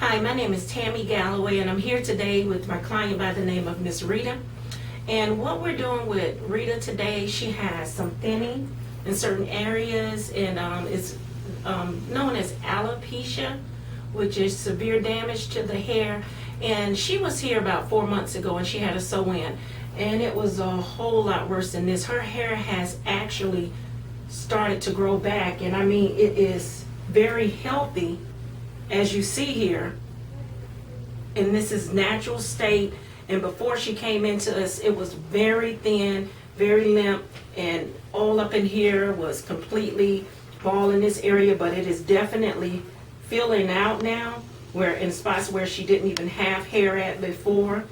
Hi, my name is Tammy Galloway, and I'm here today with my client by the name of Miss Rita. And what we're doing with Rita today, she has some thinning in certain areas, and it's known as alopecia, which is severe damage to the hair. And she was here about 4 months ago, and she had a sew-in, and it was a whole lot worse than this. Her hair has actually started to grow back, and I mean, it is very healthy, as you see here, and this is natural state. And before she came into us, it was very thin, very limp, and all up in here was completely bald in this area, but it is definitely filling out now, where in spots where she didn't even have hair at before.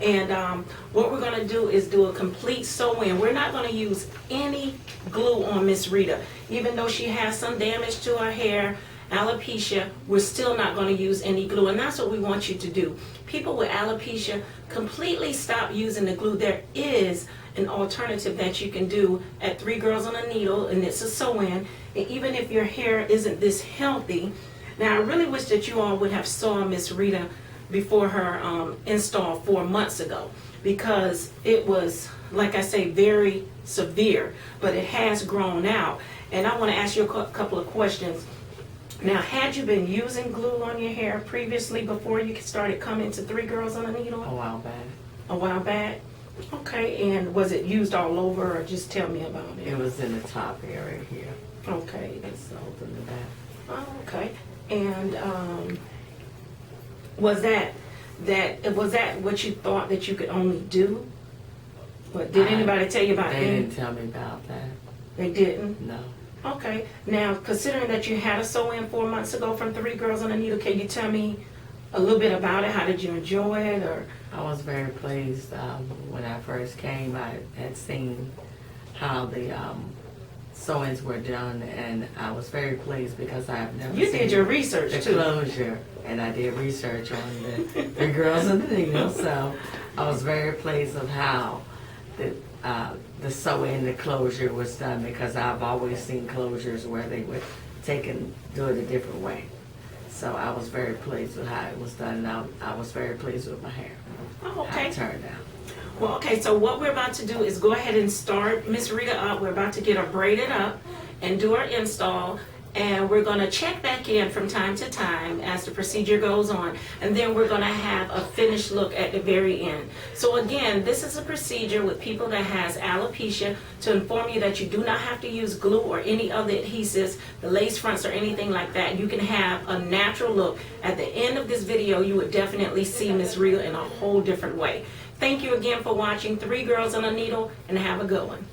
And what we're going to do is do a complete sew-in. We're not going to use any glue on Miss Rita. Even though she has some damage to her hair, alopecia, we're still not going to use any glue. And that's what we want you to do. People with alopecia, completely stop using the glue. There is an alternative that you can do at 3 Girls on a Needle, and it's a sew-in. And even if your hair isn't this healthy, now I really wish that you all would have saw Miss Rita before her install 4 months ago, because it was, like I say, very severe, but it has grown out. And I want to ask you a couple of questions. Now, had you been using glue on your hair previously before you started coming to 3 Girls on a Needle? A while back. A while back? Okay, and was it used all over, or just tell me about it? It was in the top area here. Okay. It's sold in the back. Oh, okay. And was that what you thought that you could only do? But did anybody tell you about that? They didn't tell me about that. They didn't? No. Okay. Now, considering that you had a sew-in 4 months ago from 3 Girls on a Needle, can you tell me a little bit about it? How did you enjoy it? Or I was very pleased. When I first came, I had seen how the sew-ins were done, and I was very pleased because I have never you seen did your research the too. closure, and I did research on the 3 Girls on the Needle, so I was very pleased of how the sew-in, the closure was done, because I've always seen closures where they would do it a different way. So I was very pleased with how it was done, and I was very pleased with my hair. Oh, How okay. it turned out. Well, okay, so what we're about to do is go ahead and start Miss Rita up. We're about to get her braided up and do her install, and we're going to check back in from time to time as the procedure goes on, and then we're going to have a finished look at the very end. So again, this is a procedure with people that has alopecia, to inform you that you do not have to use glue or any other adhesives, the lace fronts or anything like that. You can have a natural look. At the end of this video, you would definitely see Miss Rita in a whole different way. Thank you again for watching 3 Girls on a Needle, and have a good one.